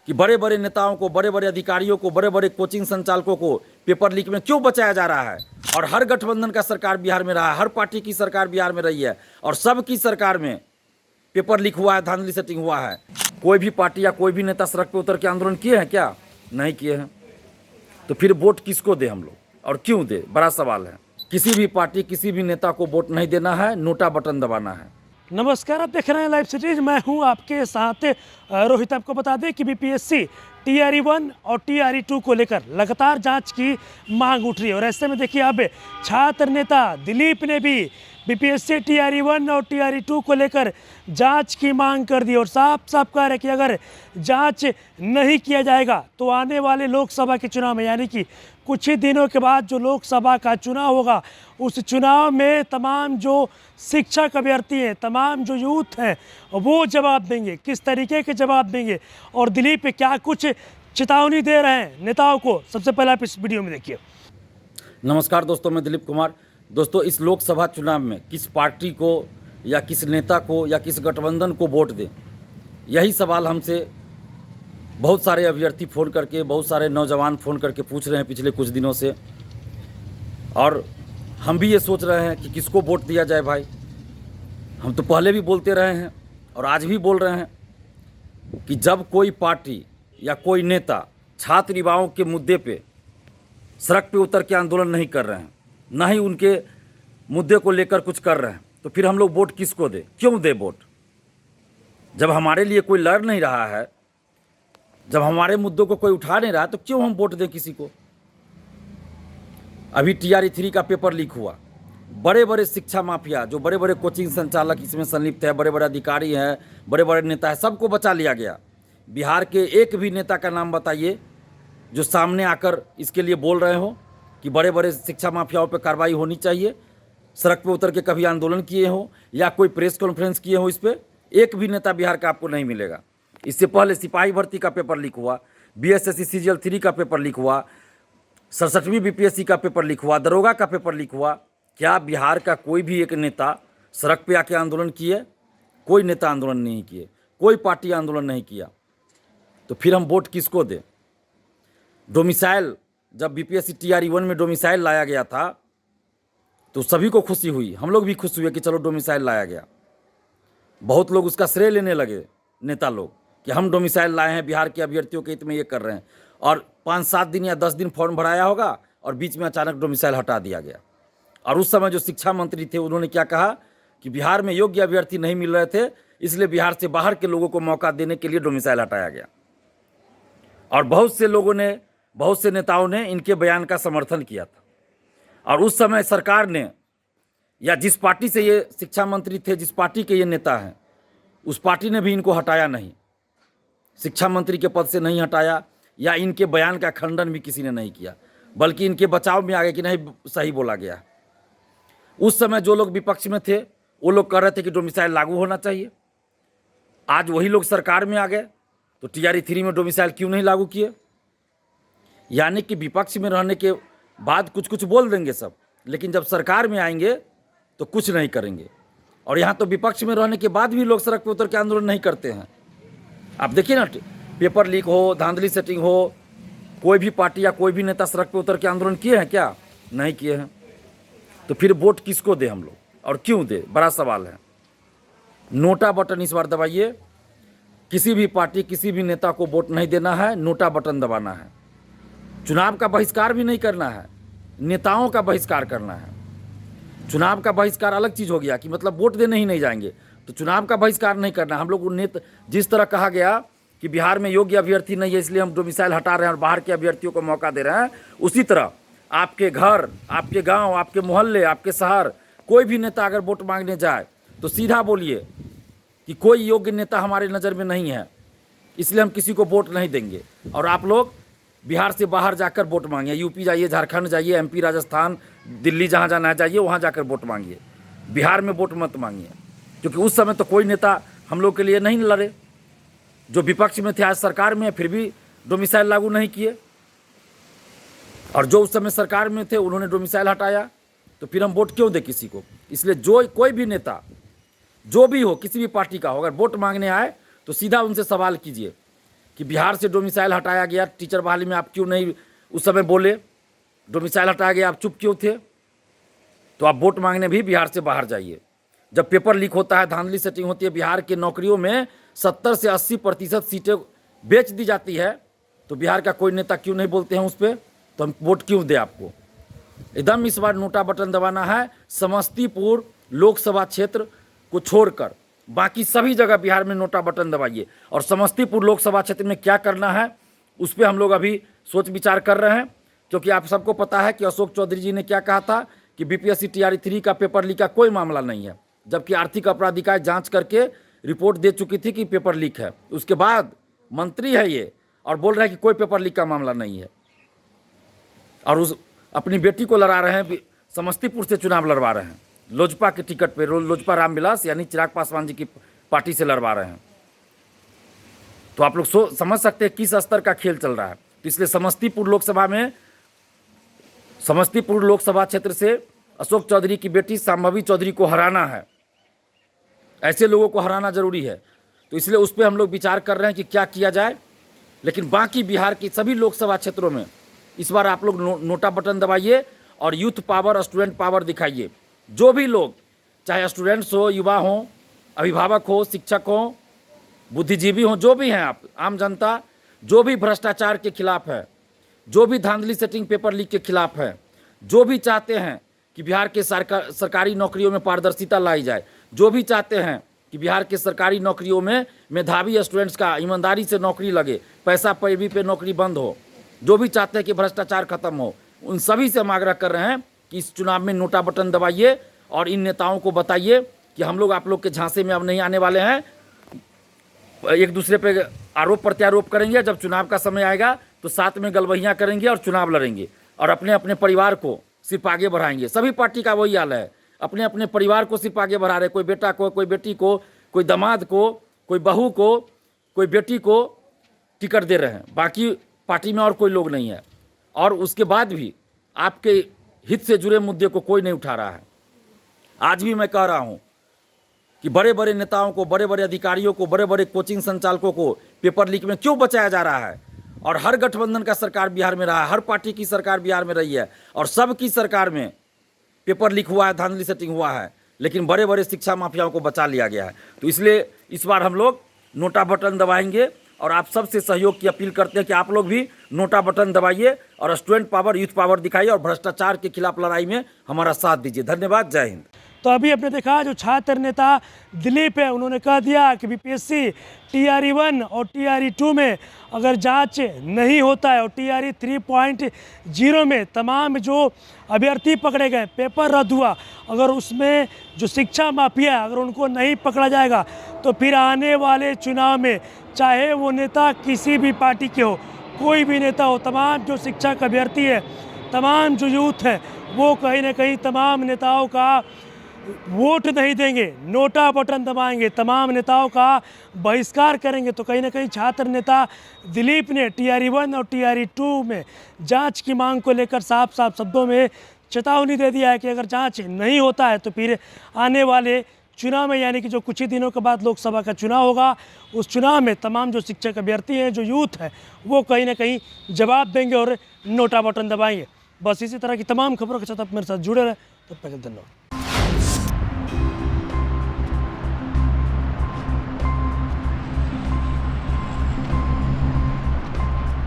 कि बड़े बड़े नेताओं को, बड़े बड़े अधिकारियों को, बड़े बड़े कोचिंग संचालकों को पेपर लीक में क्यों बचाया जा रहा है। और हर गठबंधन का सरकार बिहार में रहा है, हर पार्टी की सरकार बिहार में रही है और सबकी सरकार में पेपर लीक हुआ है, धांधली सेटिंग हुआ है। कोई भी पार्टी या कोई भी नेता सड़क पे उतर के आंदोलन किए हैं क्या? नहीं किए हैं। तो फिर वोट किसको दे हम लोग और क्यों दे, बड़ा सवाल है। किसी भी पार्टी, किसी भी नेता को वोट नहीं देना है, नोटा बटन दबाना है। नमस्कार, आप देख रहे हैं लाइव सिटीज। मैं हूं आपके साथ रोहित। आपको बता दें कि बीपीएससी टीआरई 1 और टीआरई 2 को लेकर लगातार जांच की मांग उठ रही है और ऐसे में देखिए अब छात्र नेता दिलीप ने भी बीपीएससी टीआरई 1 और टीआरई 2 को लेकर जांच की मांग कर दी और साफ साफ कह रहे हैं कि अगर जांच नहीं किया जाएगा तो आने वाले लोकसभा के चुनाव में, यानी कि कुछ ही दिनों के बाद जो लोकसभा का चुनाव होगा, उस चुनाव में तमाम जो शिक्षक अभ्यर्थी हैं, तमाम जो यूथ हैं, वो जवाब देंगे। किस तरीके के जवाब देंगे और दिलीप क्या कुछ चेतावनी दे रहे हैं नेताओं को, सबसे पहले आप इस वीडियो में देखिए। नमस्कार दोस्तों, मैं दिलीप कुमार। दोस्तों, इस लोकसभा चुनाव में किस पार्टी को या किस नेता को या किस गठबंधन को वोट दें, यही सवाल हमसे बहुत सारे अभ्यर्थी फ़ोन करके, बहुत सारे नौजवान फ़ोन करके पूछ रहे हैं पिछले कुछ दिनों से। और हम भी ये सोच रहे हैं कि किसको वोट दिया जाए। भाई, हम तो पहले भी बोलते रहे हैं और आज भी बोल रहे हैं कि जब कोई पार्टी या कोई नेता छात्र युवाओं के मुद्दे पे सड़क पे उतर के आंदोलन नहीं कर रहे हैं, ना ही उनके मुद्दे को लेकर कुछ कर रहे हैं, तो फिर हम लोग वोट किसको दें, क्यों दें वोट? जब हमारे लिए कोई लड़ नहीं रहा है, जब हमारे मुद्दों को कोई उठा नहीं रहा, तो क्यों हम वोट दें किसी को? अभी टीआरई 3 का पेपर लीक हुआ, बड़े बड़े शिक्षा माफिया, जो बड़े बड़े कोचिंग संचालक इसमें संलिप्त है, बड़े बड़े अधिकारी हैं, बड़े बड़े नेता हैं, सबको बचा लिया गया। बिहार के एक भी नेता का नाम बताइए जो सामने आकर इसके लिए बोल रहे हो कि बड़े बड़े शिक्षा माफियाओं पर कार्रवाई होनी चाहिए, सड़क पे उतर के कभी आंदोलन किए हो या कोई प्रेस कॉन्फ्रेंस किए हो। इस पर एक भी नेता बिहार का आपको नहीं मिलेगा। इससे पहले सिपाही भर्ती का पेपर लीक हुआ, बीएसएससी सीजीएल 3 का पेपर लीक हुआ, 67वीं बीपीएससी का पेपर लीक हुआ, दरोगा का पेपर लीक हुआ। क्या बिहार का कोई भी एक नेता सड़क पे आके आंदोलन किए? कोई नेता आंदोलन नहीं किए, कोई पार्टी आंदोलन नहीं किया। तो फिर हम वोट किसको दें? डोमिसाइल, जब बीपीएससी टीआरई 1 में डोमिसाइल लाया गया था तो सभी को खुशी हुई, हम लोग भी खुश हुए कि चलो डोमिसाइल लाया गया। बहुत लोग उसका श्रेय लेने लगे, नेता लोग, कि हम डोमिसाइल लाए हैं, बिहार के अभ्यर्थियों के हित में ये कर रहे हैं। और 5-7 दिन या 10 दिन फॉर्म भराया होगा और बीच में अचानक डोमिसाइल हटा दिया गया। और उस समय जो शिक्षा मंत्री थे, उन्होंने क्या कहा कि बिहार में योग्य अभ्यर्थी नहीं मिल रहे थे, इसलिए बिहार से बाहर के लोगों को मौका देने के लिए डोमिसाइल हटाया गया। और बहुत से लोगों ने, बहुत से नेताओं ने इनके बयान का समर्थन किया था। और उस समय सरकार ने, या जिस पार्टी से ये शिक्षा मंत्री थे, जिस पार्टी के ये नेता हैं, उस पार्टी ने भी इनको हटाया नहीं, शिक्षा मंत्री के पद से नहीं हटाया, या इनके बयान का खंडन भी किसी ने नहीं किया, बल्कि इनके बचाव में आ गए कि नहीं, सही बोला गया। उस समय जो लोग विपक्ष में थे वो लोग कह रहे थे कि डोमिसाइल लागू होना चाहिए। आज वही लोग सरकार में आ गए तो टीआरई 3 में डोमिसाइल क्यों नहीं लागू किए? यानी कि विपक्ष में रहने के बाद कुछ कुछ बोल देंगे सब, लेकिन जब सरकार में आएंगे तो कुछ नहीं करेंगे। और यहाँ तो विपक्ष में रहने के बाद भी लोग सड़क पर उतर के आंदोलन नहीं करते हैं। आप देखिए ना, पेपर लीक हो, धांधली सेटिंग हो, कोई भी पार्टी या कोई भी नेता सड़क पर उतर के आंदोलन किए हैं क्या? नहीं किए हैं। तो फिर वोट किसको दे हम लोग और क्यों दे, बड़ा सवाल है। नोटा बटन इस बार दबाइए। किसी भी पार्टी, किसी भी नेता को वोट नहीं देना है, नोटा बटन दबाना है। चुनाव का बहिष्कार भी नहीं करना है, नेताओं का बहिष्कार करना है। चुनाव का बहिष्कार अलग चीज़ हो गया कि मतलब वोट देने ही नहीं जाएंगे, तो चुनाव का बहिष्कार नहीं करना। हम लोग जिस तरह कहा गया कि बिहार में योग्य अभ्यर्थी नहीं है इसलिए हम डोमिसाइल हटा रहे हैं और बाहर के अभ्यर्थियों को मौका दे रहे हैं, उसी तरह आपके घर, आपके गांव, आपके मोहल्ले, आपके शहर, कोई भी नेता अगर वोट मांगने जाए तो सीधा बोलिए कि कोई योग्य नेता हमारे नज़र में नहीं है, इसलिए हम किसी को वोट नहीं देंगे। और आप लोग बिहार से बाहर जाकर वोट मांगिए, यूपी जाइए, झारखंड जाइए, एमपी, राजस्थान, दिल्ली, जहाँ जाना है जाइए, वहाँ जाकर वोट मांगिए। बिहार में वोट मत मांगिए, क्योंकि उस समय तो कोई नेता हम लोग के लिए नहीं लड़े। जो विपक्ष में थे आज सरकार में, फिर भी डोमिसाइल लागू नहीं किए, और जो उस समय सरकार में थे उन्होंने डोमिसाइल हटाया। तो फिर हम वोट क्यों दें किसी को? इसलिए जो कोई भी नेता, जो भी हो, किसी भी पार्टी का हो, अगर वोट मांगने आए तो सीधा उनसे सवाल कीजिए कि बिहार से डोमिसाइल हटाया गया, टीचर बहाली में आप क्यों नहीं उस समय बोले? डोमिसाइल हटाया गया, आप चुप क्यों थे? तो आप वोट मांगने भी बिहार से बाहर जाइए। जब पेपर लीक होता है, धांधली सेटिंग होती है, बिहार के नौकरियों में 70 से 80% सीटें बेच दी जाती है, तो बिहार का कोई नेता क्यों नहीं बोलते हैं उस पर? तो हम वोट क्यों दें आपको? एकदम इस बार नोटा बटन दबाना है। समस्तीपुर लोकसभा क्षेत्र को छोड़कर बाकी सभी जगह बिहार में नोटा बटन दबाइए। और समस्तीपुर लोकसभा क्षेत्र में क्या करना है उस पर हम लोग अभी सोच विचार कर रहे हैं, क्योंकि आप सबको पता है कि अशोक चौधरी जी ने क्या कहा था कि बीपीएससी टीआरई 3 का पेपर लीक का कोई मामला नहीं है, जबकि आर्थिक अपराध इकाई जांच करके रिपोर्ट दे चुकी थी कि पेपर लीक है। उसके बाद मंत्री है ये और बोल रहे हैं कि कोई पेपर लीक का मामला नहीं है, और उस अपनी बेटी को लड़ा रहे हैं, समस्तीपुर से चुनाव लड़वा रहे हैं, लोजपा के टिकट पे, लोजपा रामविलास यानी चिराग पासवान जी की पार्टी से लड़वा रहे हैं। तो आप लोग समझ सकते हैं किस स्तर का खेल चल रहा है। तो इसलिए समस्तीपुर लोकसभा क्षेत्र से अशोक चौधरी की बेटी शांभवी चौधरी को हराना है। ऐसे लोगों को हराना जरूरी है। तो इसलिए उस पर हम लोग विचार कर रहे हैं कि क्या किया जाए। लेकिन बाकी बिहार की सभी लोकसभा क्षेत्रों में इस बार आप लोग नोटा बटन दबाइए और यूथ पावर, स्टूडेंट पावर दिखाइए। जो भी लोग, चाहे स्टूडेंट्स हो, युवा हो, अभिभावक हो, शिक्षक हो, बुद्धिजीवी हो, जो भी हैं आप, आम जनता, जो भी भ्रष्टाचार के खिलाफ है, जो भी धांधली सेटिंग पेपर लीक के खिलाफ है, जो भी चाहते हैं कि बिहार के सरकारी नौकरियों में पारदर्शिता लाई जाए, जो भी चाहते हैं कि बिहार के सरकारी नौकरियों में मेधावी स्टूडेंट्स का ईमानदारी से नौकरी लगे, पैसा पैरवी पे नौकरी बंद हो, जो भी चाहते हैं कि भ्रष्टाचार खत्म हो, उन सभी से हम आग्रह कर रहे हैं कि इस चुनाव में नोटा बटन दबाइए और इन नेताओं को बताइए कि हम लोग आप लोग के झांसे में अब नहीं आने वाले हैं। एक दूसरे पे आरोप प्रत्यारोप करेंगे, जब चुनाव का समय आएगा तो साथ में गलबहियाँ करेंगे और चुनाव लड़ेंगे और अपने अपने परिवार को सिर्फ आगे बढ़ाएंगे। सभी पार्टी का वही हाल है, अपने अपने परिवार को सिर्फ आगे बढ़ा रहे, कोई बेटा को, कोई बेटी को, कोई दामाद को, कोई बहू को, कोई बेटी को टिकट दे रहे हैं, बाकी पार्टी में और कोई लोग नहीं है। और उसके बाद भी आपके हित से जुड़े मुद्दे को कोई नहीं उठा रहा है। आज भी मैं कह रहा हूं कि बड़े बड़े नेताओं को, बड़े बड़े अधिकारियों को, बड़े बड़े कोचिंग संचालकों को पेपर लीक में क्यों बचाया जा रहा है? और हर गठबंधन का सरकार बिहार में रहा है, हर पार्टी की सरकार बिहार में रही है और सबकी सरकार में पेपर लीक हुआ है, धांधली सेटिंग हुआ है, लेकिन बड़े बड़े शिक्षा माफियाओं को बचा लिया गया है। तो इसलिए इस बार हम लोग नोटा बटन दबाएंगे और आप सबसे सहयोग की अपील करते हैं कि आप लोग भी नोटा बटन दबाइए और स्टूडेंट पावर, यूथ पावर दिखाइए और भ्रष्टाचार के खिलाफ लड़ाई में हमारा साथ दीजिए। धन्यवाद। जय हिंद। तो अभी आपने देखा जो छात्र नेता दिलीप है, उन्होंने कह दिया कि बीपीएससी टीआरई 1 और टीआरई 2 में अगर जांच नहीं होता है और टीआरई 3.0 में तमाम जो अभ्यर्थी पकड़े गए, पेपर रद्द हुआ, अगर उसमें जो शिक्षा माफिया अगर उनको नहीं पकड़ा जाएगा तो फिर आने वाले चुनाव में चाहे वो नेता किसी भी पार्टी के हो, कोई भी नेता हो, तमाम जो शिक्षक अभ्यर्थी है, तमाम जो यूथ है, वो कहीं ना कहीं तमाम नेताओं का वोट नहीं देंगे, नोटा बटन दबाएंगे, तमाम नेताओं का बहिष्कार करेंगे। तो कहीं ना कहीं छात्र नेता दिलीप ने टीआरई 1 और टीआरई 2 में जांच की मांग को लेकर साफ साफ शब्दों में चेतावनी दे दिया है कि अगर जांच नहीं होता है तो फिर आने वाले चुनाव में, यानी कि जो कुछ ही दिनों के बाद लोकसभा का चुनाव होगा, उस चुनाव में तमाम जो शिक्षक अभ्यर्थी हैं, जो यूथ है, वो कहीं ना कहीं जवाब देंगे और नोटा बटन दबाएंगे। बस इसी तरह की तमाम खबरों के साथ आप मेरे साथ जुड़े रहे। तब तक धन्यवाद।